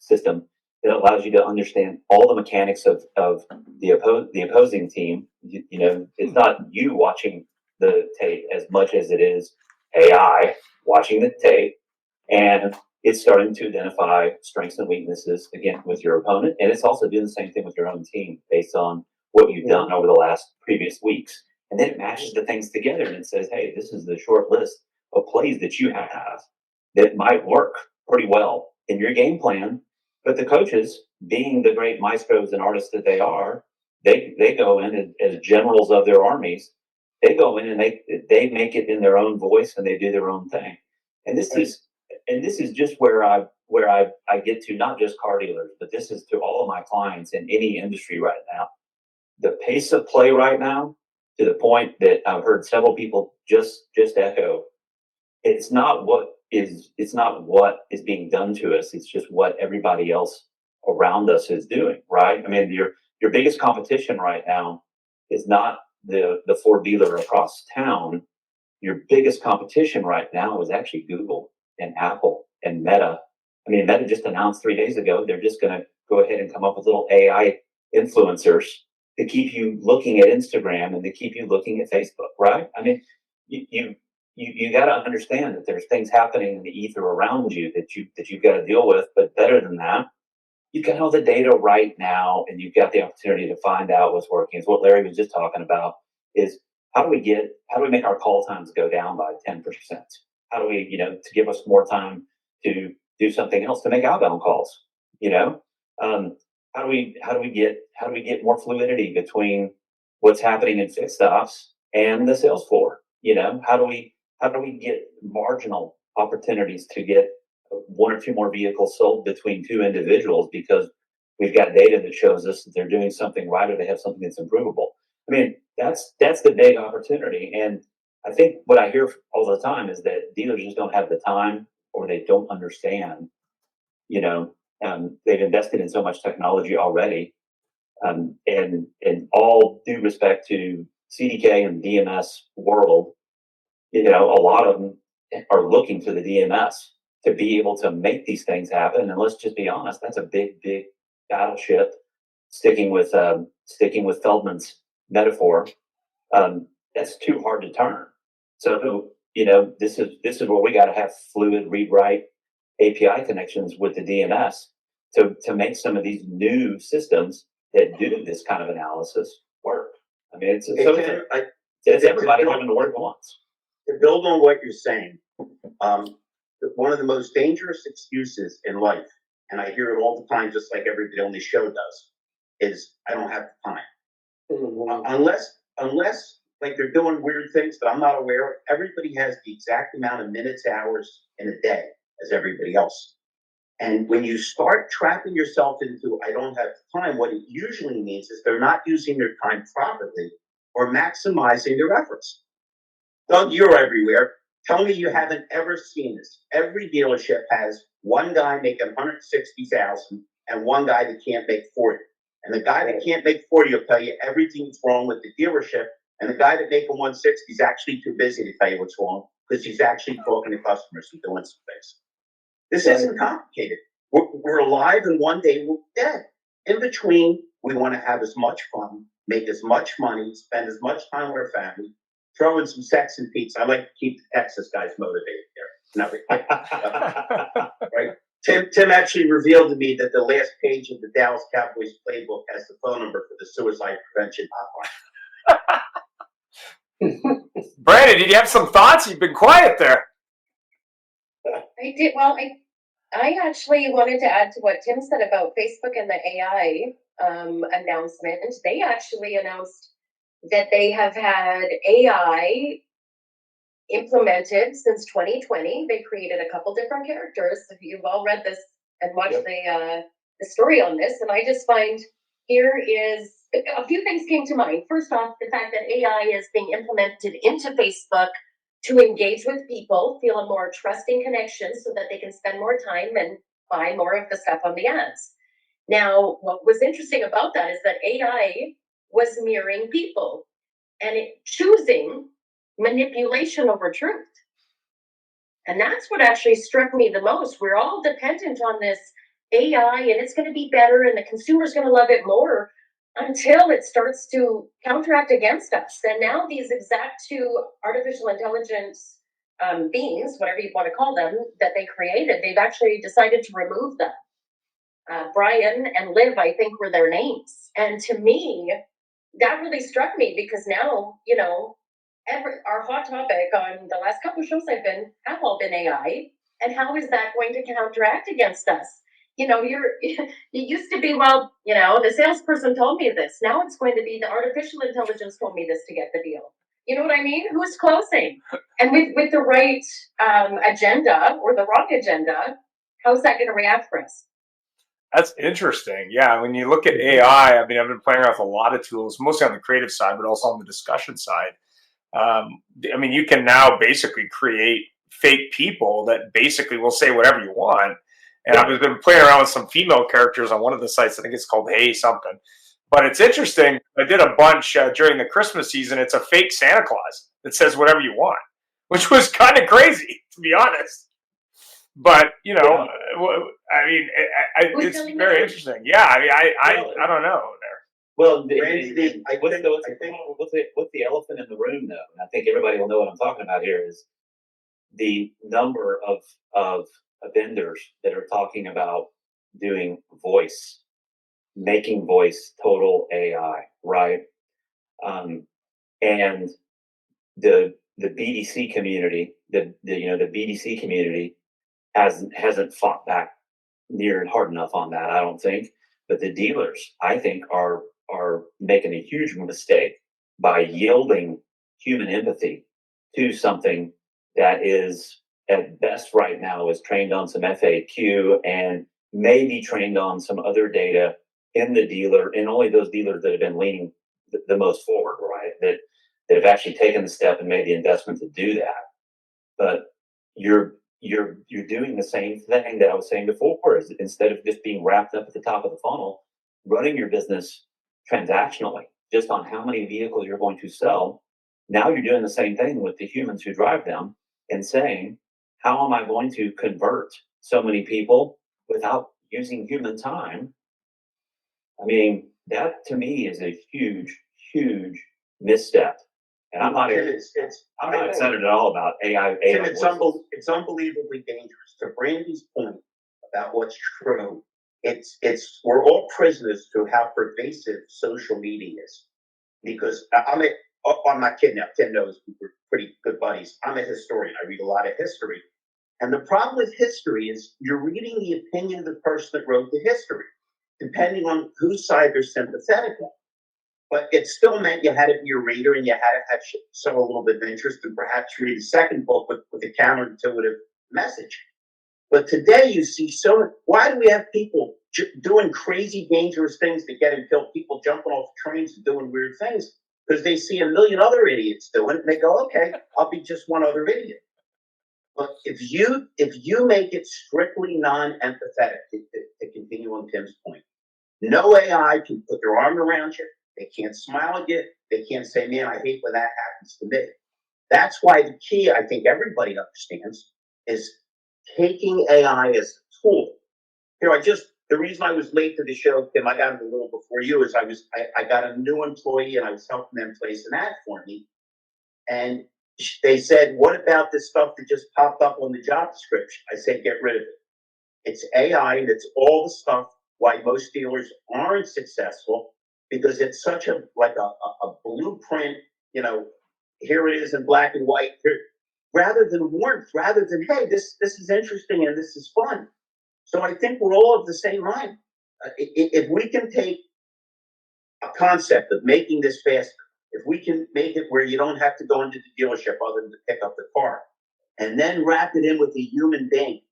system that allows you to understand all the mechanics of the opposing team. It's not you watching the tape as much as it is AI watching the tape, and it's starting to identify strengths and weaknesses again with your opponent, and it's also doing the same thing with your own team based on what you've done over the last previous weeks. And then it matches the things together and it says, "Hey, this is the short list of plays that you have that might work pretty well in your game plan." But the coaches, being the great maestros and artists that they are, they go in as generals of their armies. They go in and they make it in their own voice and they do their own thing. And this is just where I get to not just car dealers, but this is to all of my clients in any industry right now. The pace of play right now, to the point that I've heard several people just echo, it's not what is being done to us. It's just what everybody else around us is doing, right? I mean, your biggest competition right now is not the Ford dealer across town. Your biggest competition right now is actually Google and Apple and Meta. I mean, Meta just announced 3 days ago they're just going to go ahead and come up with little AI influencers to keep you looking at Instagram and to keep you looking at Facebook, right? I mean, you got to understand that there's things happening in the ether around you that you've got to deal with. But better than that, you've got all the data right now, and you've got the opportunity to find out what's working. It's what Larry was just talking about. Is how do we make our call times go down by 10%? How do we, to give us more time to do something else, to make outbound calls? How do we get more fluidity between what's happening in fixed ops and the sales floor? How do we get marginal opportunities to get one or two more vehicles sold between two individuals because we've got data that shows us that they're doing something right or they have something that's improvable? I mean, that's the big opportunity. And I think what I hear all the time is that dealers just don't have the time, or they don't understand. They've invested in so much technology already. And in all due respect to CDK and DMS world, a lot of them are looking to the DMS to be able to make these things happen. And let's just be honest, that's a big, big battleship. Sticking with Feldman's metaphor, that's too hard to turn. So this is where we got to have fluid read-write API connections with the DMS to make some of these new systems that do this kind of analysis work. I mean, it's everybody having to work at once. To build on what you're saying, one of the most dangerous excuses in life, and I hear it all the time, just like everybody on this show does, is I don't have the time. Unless like they're doing weird things that I'm not aware of. Everybody has the exact amount of minutes, hours in a day as everybody else. And when you start trapping yourself into, I don't have time, what it usually means is they're not using their time properly or maximizing their efforts. Doug, you're everywhere. Tell me you haven't ever seen this. Every dealership has one guy making 160,000 and one guy that can't make 40. And the guy that can't make 40 will tell you everything's wrong with the dealership. And the guy that making 160 is actually too busy to tell you what's wrong because he's actually talking to customers and doing some things. This isn't complicated. We're alive and one day we're dead. In between, we want to have as much fun, make as much money, spend as much time with our family, throw in some sex and pizza. I like to keep the Texas guys motivated there. Right? Tim actually revealed to me that the last page of the Dallas Cowboys playbook has the phone number for the suicide prevention hotline. Brandon, did you have some thoughts? You've been quiet there. I did. Well, I actually wanted to add to what Tim said about Facebook and the AI announcement. They actually announced that they have had AI implemented since 2020. They created a couple different characters. You've all read this and watched the story on this, and I just find here is a few things came to mind. First off, the fact that AI is being implemented into Facebook to engage with people, feel a more trusting connection so that they can spend more time and buy more of the stuff on the ads. Now, what was interesting about that is that AI was mirroring people and choosing manipulation over truth. And that's what actually struck me the most. We're all dependent on this AI and it's going to be better and the consumer's going to love it more until it starts to counteract against us. And now these exact two artificial intelligence beings, whatever you want to call them, that they created, they've actually decided to remove them. Brian and Liv, I think, were their names. And to me, that really struck me because now, you know, our hot topic on the last couple of shows I've been have all been AI. And how is that going to counteract against us? You know, it used to be, well, you know, the salesperson told me this. Now it's going to be the artificial intelligence told me this to get the deal. You know what I mean? Who's closing? And with the right agenda or the wrong agenda, how's that going to react for us? That's interesting. Yeah, when you look at AI, I mean, I've been playing around with a lot of tools, mostly on the creative side, but also on the discussion side. I mean, you can now basically create fake people that basically will say whatever you want. And I've been playing around with some female characters on one of the sites. I think it's called Hey Something. But it's interesting. I did a bunch during the Christmas season. It's a fake Santa Claus that says whatever you want, which was kind of crazy, to be honest. But, you know, I mean, it's very interesting. Yeah, I mean, I don't know there. Well, what's the elephant in the room, though? And I think everybody will know what I'm talking about here is the number of vendors that are talking about doing making voice total AI, right? And the BDC community, the BDC community hasn't fought back near hard enough on that, I don't think. But the dealers, I think, are making a huge mistake by yielding human empathy to something that is at best right now is trained on some FAQ and maybe trained on some other data in the dealer, and only those dealers that have been leaning the most forward, right? That have actually taken the step and made the investment to do that. But you're doing the same thing that I was saying before, is instead of just being wrapped up at the top of the funnel, running your business transactionally, just on how many vehicles you're going to sell. Now you're doing the same thing with the humans who drive them and saying, how am I going to convert so many people without using human time? I mean, that to me is a huge, huge misstep. And I'm not excited at all about AI. Tim, it's unbelievably dangerous. To Brandy's point about what's true, we're all prisoners to how pervasive social media is. Because I'm not kidding now. Tim knows we're pretty good buddies. I'm a historian. I read a lot of history. And the problem with history is you're reading the opinion of the person that wrote the history, depending on whose side they're sympathetic on. but it still meant you had to be a reader and you had to have show a little bit of interest and perhaps read a second book with a counterintuitive message. But today you see why do we have people doing crazy, dangerous things that get them killed? People jumping off trains and doing weird things because they see a million other idiots doing it and they go, okay, I'll be just one other idiot. But if you make it strictly non-empathetic, to continue on Tim's point, no AI can put their arm around you. They can't smile at you. They can't say, man, I hate when that happens to me. That's why the key, I think everybody understands, is taking AI as a tool. The reason I was late to the show, Tim, I got it a little before you, is I got a new employee and I was helping them place an ad for me. And they said, what about this stuff that just popped up on the job description? I said, get rid of it. It's AI and it's all the stuff why most dealers aren't successful, because it's such a blueprint, here it is in black and white, rather than warmth, rather than, hey, this is interesting and this is fun. So I think we're all of the same mind. If we can take a concept of making this faster, if we can make it where you don't have to go into the dealership other than to pick up the car, and then wrap it in with a human being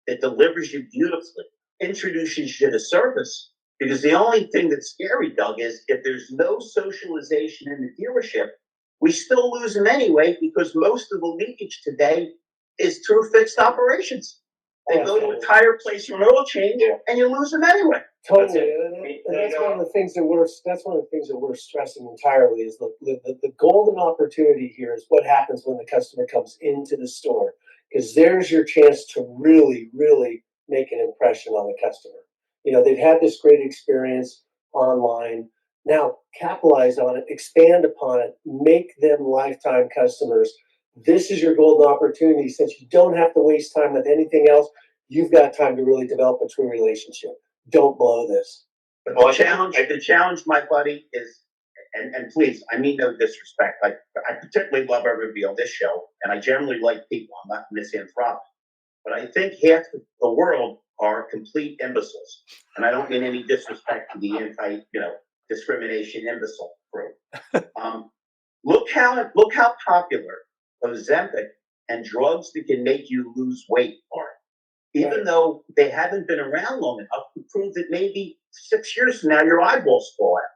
that delivers you beautifully, introduces you to service, because the only thing that's scary, Doug, is if there's no socialization in the dealership, we still lose them anyway, because most of the leakage today is through fixed operations. They go to a tire place or an oil change, and you lose them anyway. Totally, and that's one of the things that we're stressing entirely is the golden opportunity here is what happens when the customer comes into the store, because there's your chance to really, really make an impression on the customer. They've had this great experience online. Now capitalize on it, expand upon it, make them lifetime customers. This is your golden opportunity. Since you don't have to waste time with anything else, you've got time to really develop a true relationship. Don't blow this. But the challenge, my buddy, is, and please, I mean no disrespect. I particularly love everybody on this show, and I generally like people. I'm not misanthropic. But I think half the world are complete imbeciles. And I don't mean any disrespect to the discrimination imbecile group. Look how popular Ozempic and drugs that can make you lose weight are. Even though they haven't been around long enough to prove that maybe 6 years from now your eyeballs fall out.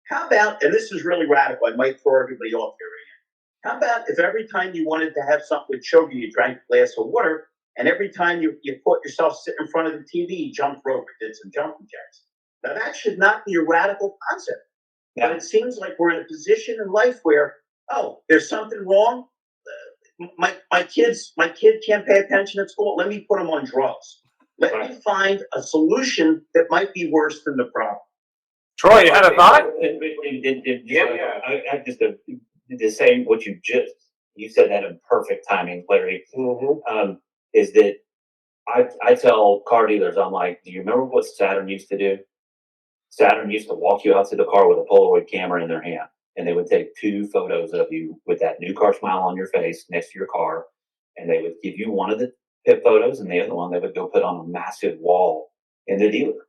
How about, and this is really radical, I might throw everybody off here again. How about if every time you wanted to have something with sugar, you drank a glass of water, and every time you put yourself sitting in front of the TV, you jumped rope or did some jumping jacks? Now that should not be a radical concept. Yeah. But it seems like we're in a position in life where, there's something wrong. My kid can't pay attention at school. Let me put him on drugs. Let me find a solution that might be worse than the problem. Troy, you had a thought? I just the same what you said that in perfect timing, Larry. Mm-hmm. Is that I tell car dealers, I'm like, do you remember what Saturn used to do? Saturn used to walk you out to the car with a Polaroid camera in their hand, and they would take 2 photos of you with that new car smile on your face next to your car, and they would give you one of the pit photos, and the other one they would go put on a massive wall in the dealer.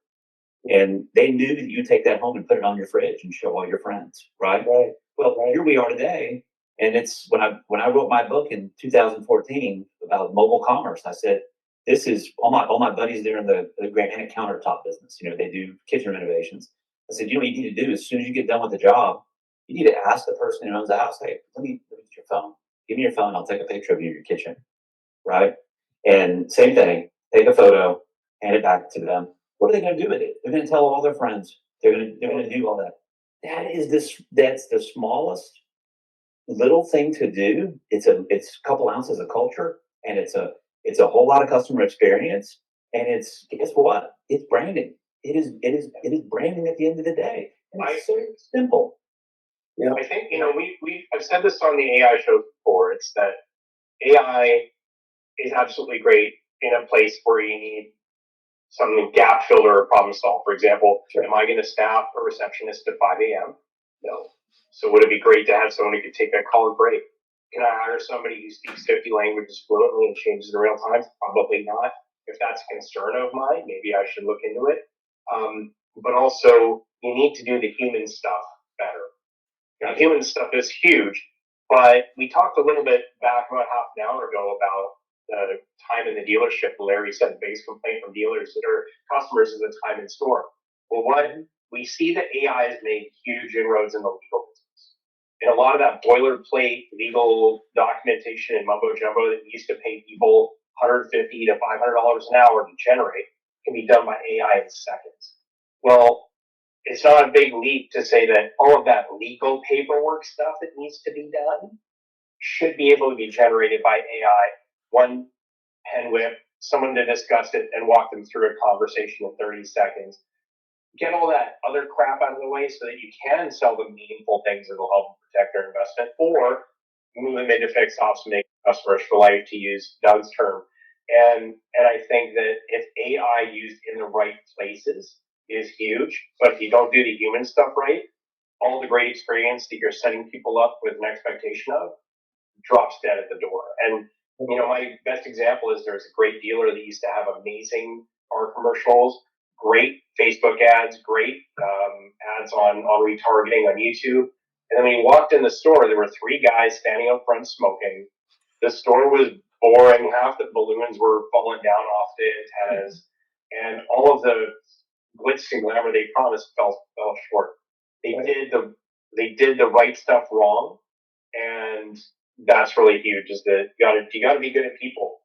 And they knew that you take that home and put it on your fridge and show all your friends, right? Right. Well, here we are today, and it's when I wrote my book in 2014 about mobile commerce. I said, this is all my buddies there in the granite countertop business. They do kitchen renovations. I said, what you need to do as soon as you get done with the job, you need to ask the person who owns the house, hey, let me get your phone. Give me your phone. I'll take a picture of you in your kitchen, right? And same thing. Take a photo, hand it back to them. What are they going to do with it? They're going to tell all their friends. They're going to do all that. That's the smallest little thing to do. It's a couple ounces of culture, and it's a whole lot of customer experience, and it's, guess what? It's branding. It is branding at the end of the day. It's so simple. I think I've said this on the AI show before. It's that AI is absolutely great in a place where you need some gap filler or problem solve. For example, am I going to staff a receptionist at 5 a.m.? No. So would it be great to have someone who could take that call and break? Can I hire somebody who speaks 50 languages fluently and changes in real time? Probably not. If that's a concern of mine, maybe I should look into it. But also, you need to do the human stuff better. Now, human stuff is huge, but we talked a little bit back about half an hour ago about the time in the dealership. Larry said the biggest complaint from dealers or customers is the time in store. Well, what we see that AI has made huge inroads in the legal business. And a lot of that boilerplate legal documentation and mumbo jumbo that we used to pay people $150 to $500 an hour to generate can be done by AI in seconds. Well, it's not a big leap to say that all of that legal paperwork stuff that needs to be done should be able to be generated by AI. One pen whip, someone to discuss it and walk them through a conversation in 30 seconds. Get all that other crap out of the way so that you can sell them meaningful things that will help protect their investment, or move them into fixed ops and make customers for life, to use Doug's term. And I think that if AI used in the right places is huge, but if you don't do the human stuff right, all the great experience that you're setting people up with an expectation of drops dead at the door. And you know, my best example is there's a great dealer that used to have amazing car commercials, great Facebook ads, great ads on retargeting on YouTube. And then when you walked in the store, there were 3 guys standing up front smoking. The store was boring. Half the balloons were falling down off the antennas, and all of the glitz and glamour they promised fell short. They did the right stuff wrong, and that's really huge. Is that you got to be good at people.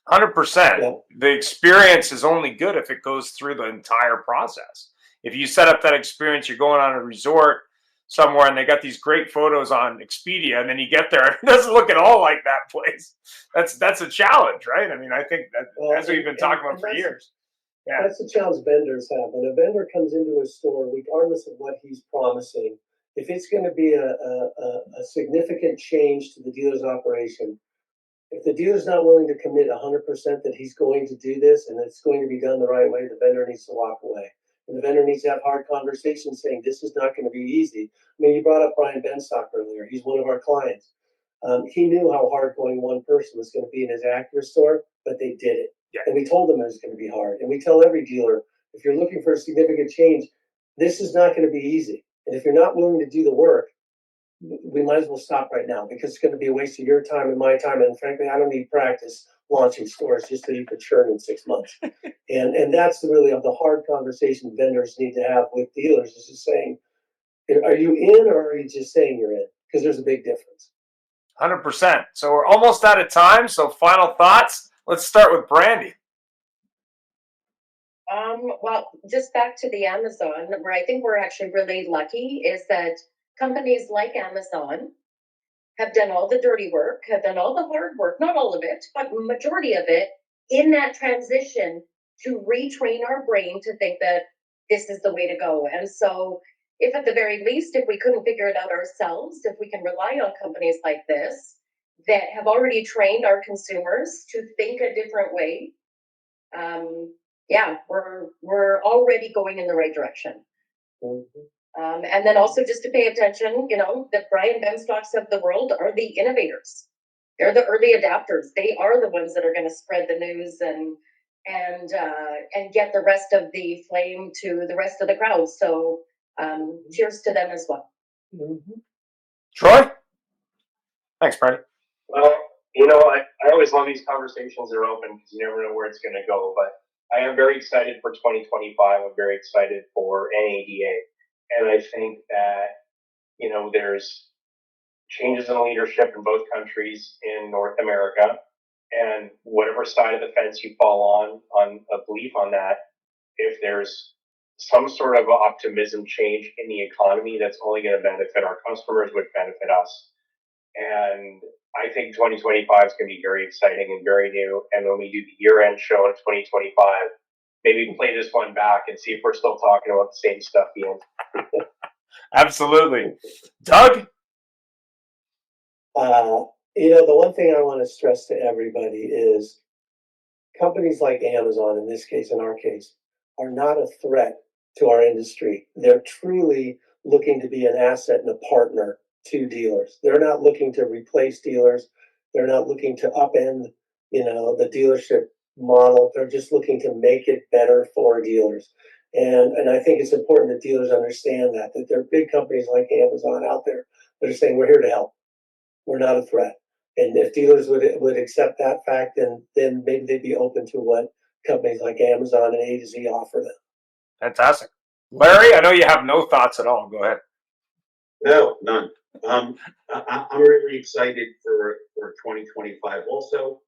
100%. The experience is only good if it goes through the entire process. If you set up that experience, you're going on a resort somewhere and they got these great photos on Expedia, and then you get there, it doesn't look at all like that place. That's a challenge, right? I mean, I think that, as we've been talking about for years. Yeah. That's the challenge vendors have. When a vendor comes into a store, regardless of what he's promising, if it's going to be a significant change to the dealer's operation, if the dealer's not willing to commit 100% that he's going to do this and it's going to be done the right way, the vendor needs to walk away. And the vendor needs to have hard conversations saying, this is not going to be easy. I mean, you brought up Brian Benstock earlier. He's one of our clients. He knew how hard going one person was going to be in his Acura store, but they did it. Yeah. And we told them it was going to be hard. And we tell every dealer, if you're looking for a significant change, this is not going to be easy. And if you're not willing to do the work, we might as well stop right now, because it's going to be a waste of your time and my time. And frankly, I don't need practice launching stores just so you could churn in 6 months. and that's really of the hard conversation vendors need to have with dealers, is just saying, are you in, or are you just saying you're in? Because there's a big difference. 100%. So we're almost out of time. So final thoughts. Let's start with Brandy. Well, just back to the Amazon, where I think we're actually really lucky is that companies like Amazon have done all the dirty work, have done all the hard work, not all of it, but majority of it, in that transition to retrain our brain to think that this is the way to go. And so if at the very least, if we couldn't figure it out ourselves, if we can rely on companies like this that have already trained our consumers to think a different way, yeah, we're already going in the right direction. Mm-hmm. And then also just to pay attention, you know, the Brian Benstocks of the world are the innovators. They're the early adapters. They are the ones that are going to spread the news and get the rest of the flame to the rest of the crowd. So cheers to them as well. Mm-hmm. Troy? Thanks, Brandy. Well, you know, I always love these conversations. They're open because you never know where it's going to go. But I am very excited for 2025. I'm very excited for NADA. And I think that, you know, there's changes in leadership in both countries in North America. And whatever side of the fence you fall on a belief on that, if there's some sort of optimism change in the economy, that's only going to benefit our customers, would benefit us. And I think 2025 is going to be very exciting and very new. And when we do the year-end show in 2025, maybe play this one back and see if we're still talking about the same stuff, Ian. Absolutely. Doug? You know, the one thing I want to stress to everybody is companies like Amazon, in this case, in our case, are not a threat to our industry. They're truly looking to be an asset and a partner to dealers. They're not looking to replace dealers. They're not looking to upend, you know, the dealership model. They're just looking to make it better for dealers. And I think it's important that dealers understand that there are big companies like Amazon out there that are saying, we're here to help. We're not a threat. And if dealers would accept that fact, then maybe they'd be open to what companies like Amazon and A to Z offer them. Fantastic. Larry, I know you have no thoughts at all. Go ahead. No, none. I'm really excited for 2025 also.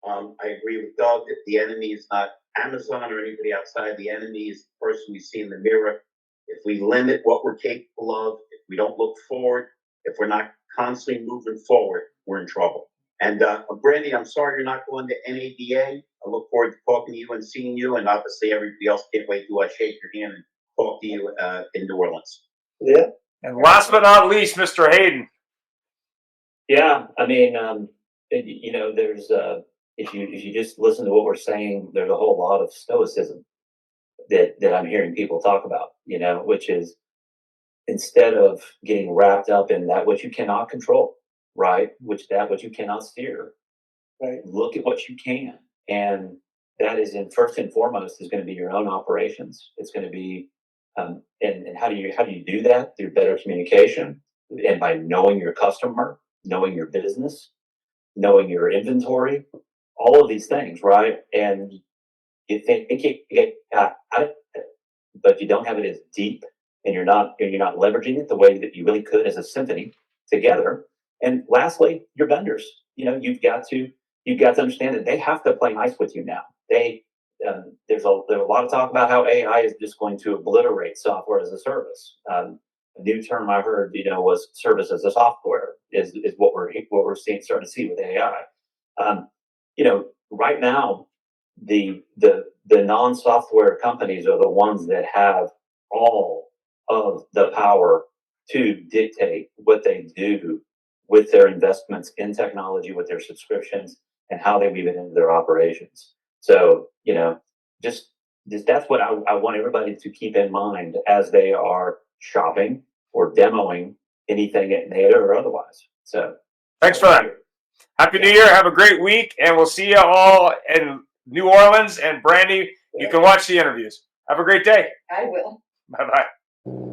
I agree with Doug that the enemy is not Amazon or anybody outside. The enemy is the person we see in the mirror. If we limit what we're capable of, if we don't look forward, if we're not constantly moving forward, we're in trouble. And Brandy, I'm sorry you're not going to NADA. I look forward to talking to you and seeing you. And obviously everybody else can't wait to shake your hand and talk to you in New Orleans. Yeah. And last but not least, Mr. Hayden. Yeah, I mean, there's if you just listen to what we're saying, there's a whole lot of stoicism that I'm hearing people talk about, which is instead of getting wrapped up in that which you cannot control, right? Which you cannot steer. Right. Look at what you can, and that is first and foremost is going to be your own operations. It's going to be and how do you do that? Through better communication and by knowing your customer, knowing your business, knowing your inventory, all of these things, right? And you think you get out of it, but you don't have it as deep, and you're not leveraging it the way that you really could as a symphony together. And lastly, your vendors. You've got to understand that they have to play nice with you now. There's a lot of talk about how AI is just going to obliterate software as a service. A new term I heard, was service as a software is what we're starting to see with AI. Right now, the non-software companies are the ones that have all of the power to dictate what they do with their investments in technology, with their subscriptions, and how they weave it into their operations. So, just that's what I want everybody to keep in mind as they are shopping or demoing anything at NADA or otherwise. So, thanks for that. Happy New Year. Have a great week, and we'll see you all in New Orleans. And Brandy, you can watch the interviews. Have a great day. I will. Bye-bye.